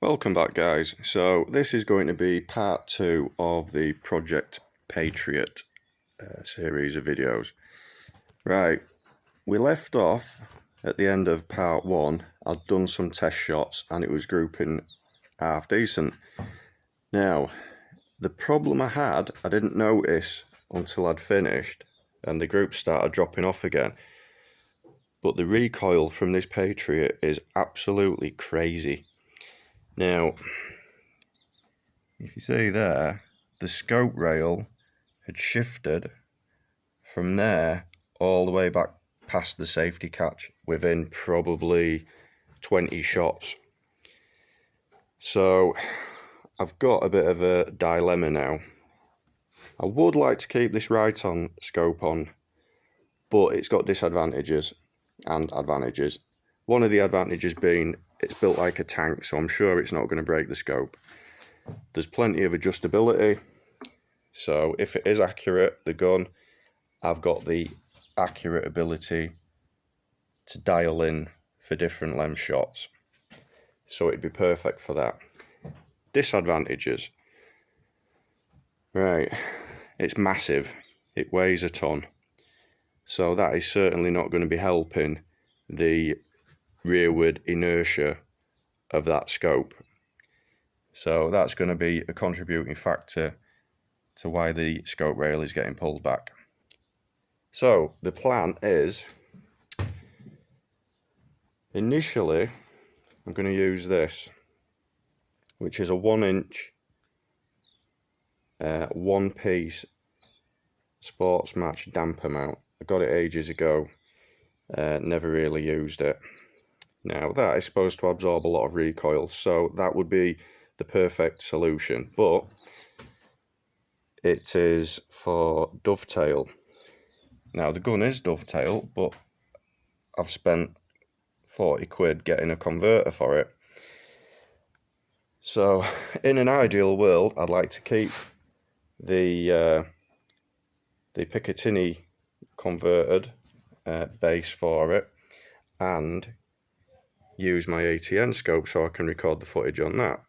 Welcome back, guys. So this is going to be part 2 of the Project Patriot series of videos. Right, we left off at the end of part 1. I'd done some test shots and it was grouping half decent. Now, the problem I had, I didn't notice until I'd finished and the group started dropping off again. But the recoil from this Patriot is absolutely crazy. Now, if you see there, the scope rail had shifted from there all the way back past the safety catch within probably 20 shots. So I've got a bit of a dilemma now. I would like to keep this right on scope on, but it's got disadvantages and advantages. One of the advantages being it's built like a tank, so I'm sure it's not going to break the scope. There's plenty of adjustability, so if it is accurate, the gun, I've got the accurate ability to dial in for different length shots, so it'd be perfect for that. Disadvantages. Right, it's massive, it weighs a ton, so that is certainly not going to be helping the rearward inertia of that scope. So that's going to be a contributing factor to why the scope rail is getting pulled back. So the plan is, initially I'm going to use this, which is a 1-inch one-piece sports match damper mount. I got it ages ago, never really used it. Now that is supposed to absorb a lot of recoil, so that would be the perfect solution, but it is for dovetail. Now the gun is dovetail, but I've spent 40 quid getting a converter for it. So in an ideal world, I'd like to keep the Picatinny converted base for it and use my ATN scope so I can record the footage on that.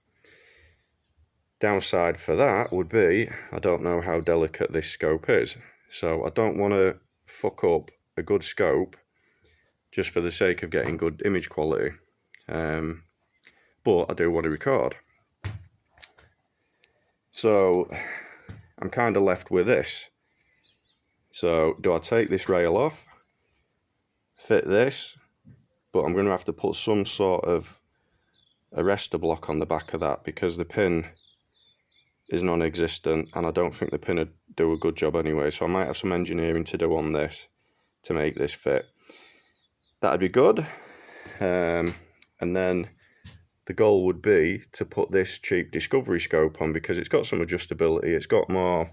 Downside for that would be, I don't know how delicate this scope is, so I don't want to fuck up a good scope just for the sake of getting good image quality, but I do want to record. So I'm kind of left with this. So do I take this rail off, fit this, but I'm going to have to put some sort of arrestor block on the back of that because the pin is non-existent and I don't think the pin would do a good job anyway, so I might have some engineering to do on this to make this fit. That'd be good. And then the goal would be to put this cheap Discovery scope on because it's got some adjustability, it's got more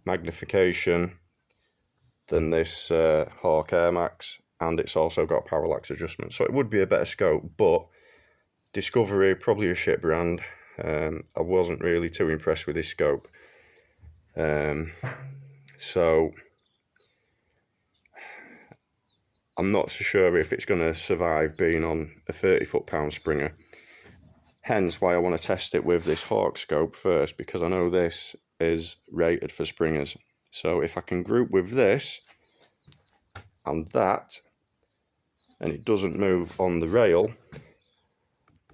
magnification than this Hawk Air Max, and it's also got parallax adjustment, so it would be a better scope, but Discovery, probably a shit brand. I wasn't really too impressed with this scope. So I'm not so sure if it's going to survive being on a 30 foot-pound Springer. Hence why I want to test it with this Hawk scope first, because I know this is rated for Springers. So if I can group with this and that, and it doesn't move on the rail,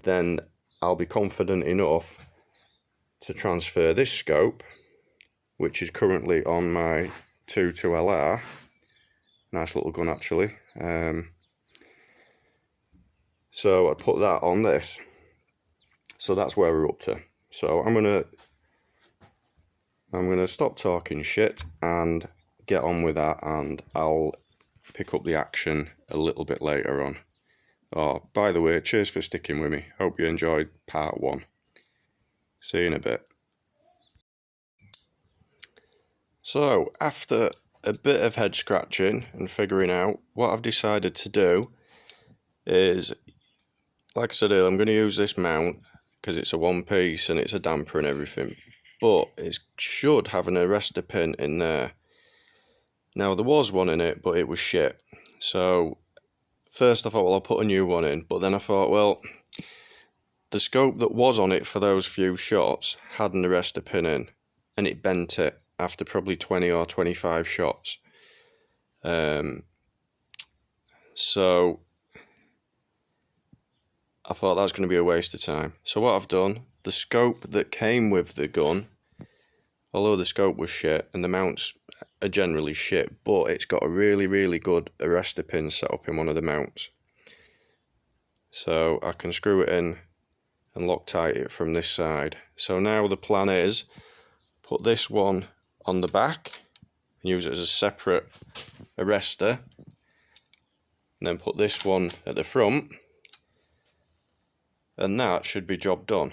then I'll be confident enough to transfer this scope, which is currently on my 22LR. Nice little gun actually. So I put that on this. So that's where we're up to. So I'm gonna stop talking shit and get on with that, and I'll pick up the action a little bit later on. Oh, by the way, cheers for sticking with me. Hope you enjoyed part 1. See you in a bit. So, after a bit of head scratching and figuring out, what I've decided to do is, like I said earlier, I'm going to use this mount because it's a one-piece and it's a damper and everything, but it should have an arrestor pin in there. Now, there was one in it, but it was shit. So first I thought, well, I'll put a new one in, but then I thought, well, the scope that was on it for those few shots had an arrestor pin in, and it bent it after probably 20 or 25 shots. So I thought that was going to be a waste of time. So what I've done, the scope that came with the gun, although the scope was shit and the mounts are generally shit, but it's got a really, really good arrestor pin set up in one of the mounts. So I can screw it in and Loctite it from this side. So now the plan is put this one on the back and use it as a separate arrestor, and then put this one at the front, and that should be job done.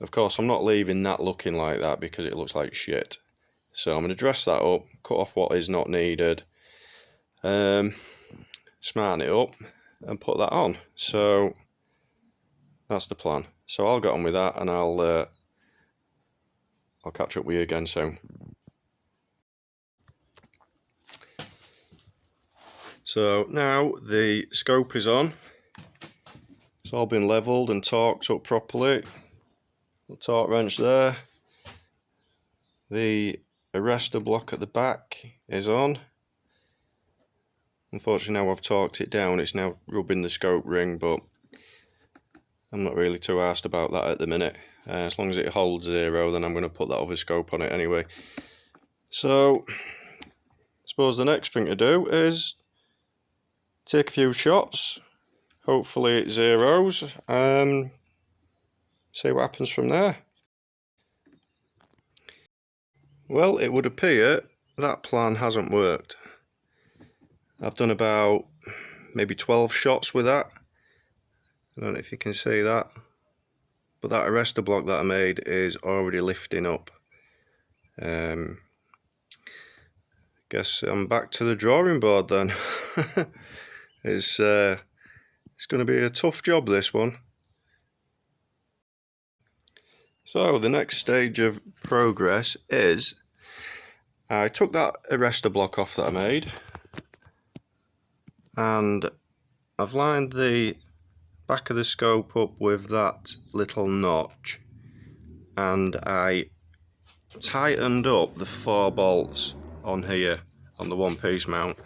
Of course, I'm not leaving that looking like that because it looks like shit. So I'm going to dress that up, cut off what is not needed, smarten it up and put that on. So that's the plan. So I'll get on with that, and I'll catch up with you again soon. So now the scope is on. It's all been levelled and torqued up properly. The torque wrench there. The arrestor block at the back is on. Unfortunately, now I've torqued it down, it's now rubbing the scope ring, but I'm not really too arsed about that at the minute. As long as it holds 0, then I'm going to put that other scope on it anyway. So I suppose the next thing to do is take a few shots, hopefully it zeros, see what happens from there. Well, it would appear that plan hasn't worked. I've done about maybe 12 shots with that. I don't know if you can see that, but that arrestor block that I made is already lifting up. Guess I'm back to the drawing board then. It's going to be a tough job, this one. So the next stage of progress is I took that arrestor block off that I made, and I've lined the back of the scope up with that little notch, and I tightened up the 4 bolts on here on the one-piece mount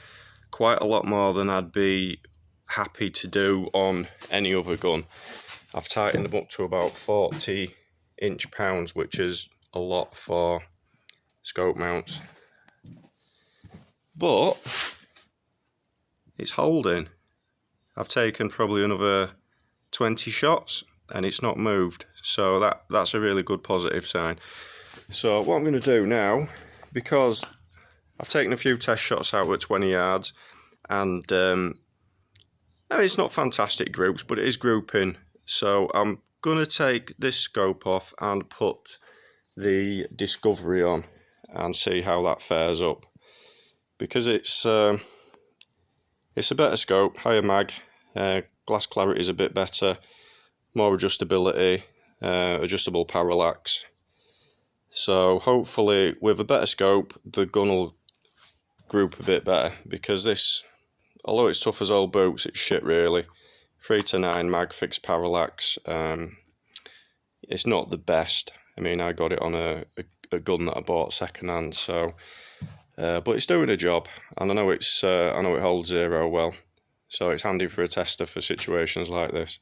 quite a lot more than I'd be happy to do on any other gun. I've tightened them up to about 40 inch-pounds, which is a lot for scope mounts, but it's holding. I've taken probably another 20 shots and it's not moved, so that's a really good positive sign. So what I'm going to do now, because I've taken a few test shots out at 20 yards, and I mean, it's not fantastic groups, but it is grouping. So I'm going to take this scope off and put the Discovery on and see how that fares up, because it's a better scope, higher mag, glass clarity is a bit better, more adjustability, adjustable parallax. So hopefully with a better scope the gun will group a bit better, because this, although it's tough as old boots, it's shit really. 3-9 mag fixed parallax, it's not the best. I mean, I got it on a gun that I bought second hand, so but it's doing a job, and I know it holds 0 well, so it's handy for a tester for situations like this.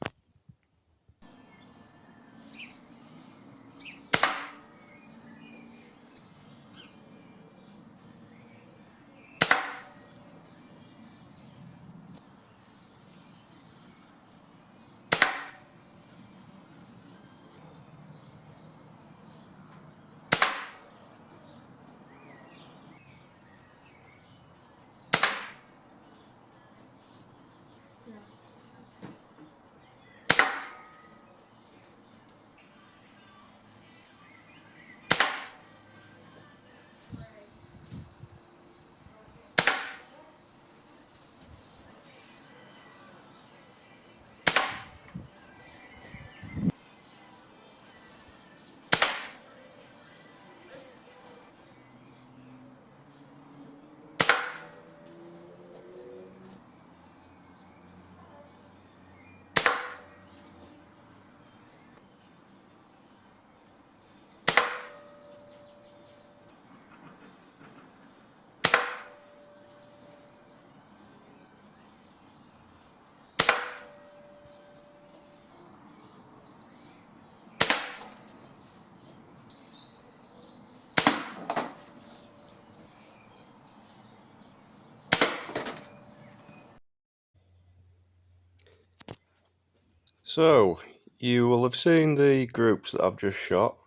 So, you will have seen the groups that I've just shot,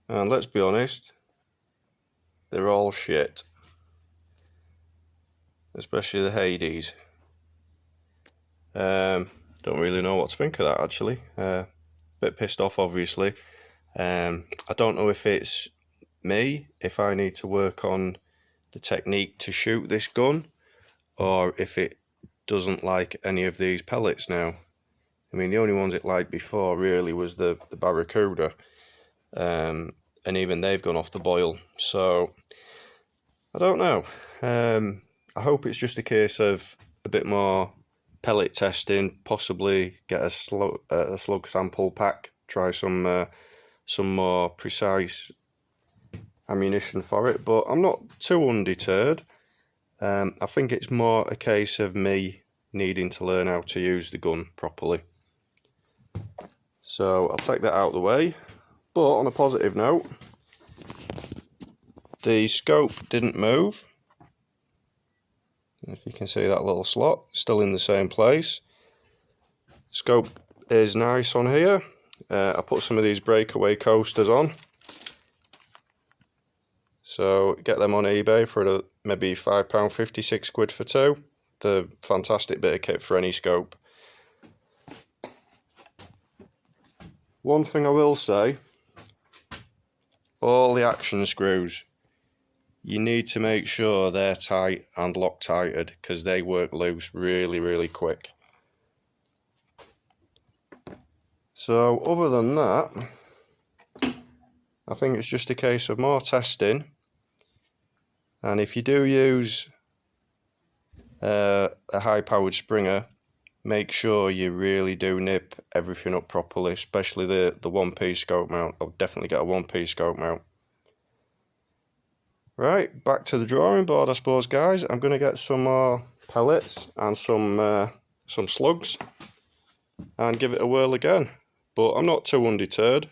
and let's be honest, they're all shit. Especially the Hades. Don't really know what to think of that, actually. Bit pissed off, obviously. I don't know if it's me, if I need to work on the technique to shoot this gun, or if it doesn't like any of these pellets now. I mean, the only ones it liked before really was the Barracuda, and even they've gone off the boil. So I don't know. I hope it's just a case of a bit more pellet testing, possibly get a slug sample pack, try some more precise ammunition for it, but I'm not too undeterred. I think it's more a case of me needing to learn how to use the gun properly. So I'll take that out of the way. But on a positive note, the scope didn't move. If you can see that little slot, still in the same place. Scope is nice on here. I put some of these breakaway coasters on. So get them on eBay for maybe £5.50, £6 for two. The fantastic bit of kit for any scope. One thing I will say, all the action screws, you need to make sure they're tight and Loctited, because they work loose really, really quick. So other than that, I think it's just a case of more testing. And if you do use a high-powered Springer, make sure you really do nip everything up properly, especially the 1P scope mount. I'll definitely get a 1P scope mount. Right, back to the drawing board, I suppose, guys. I'm going to get some more pellets and some slugs and give it a whirl again. But I'm not too undeterred.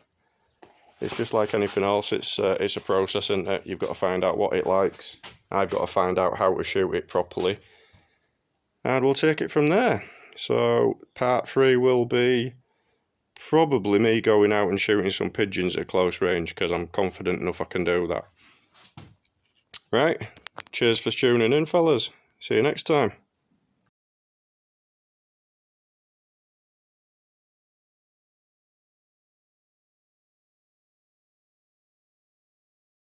It's just like anything else. It's a process, isn't it? You've got to find out what it likes. I've got to find out how to shoot it properly. And we'll take it from there. So part 3 will be probably me going out and shooting some pigeons at close range, because I'm confident enough I can do that. Right, cheers for tuning in, fellas. See you next time.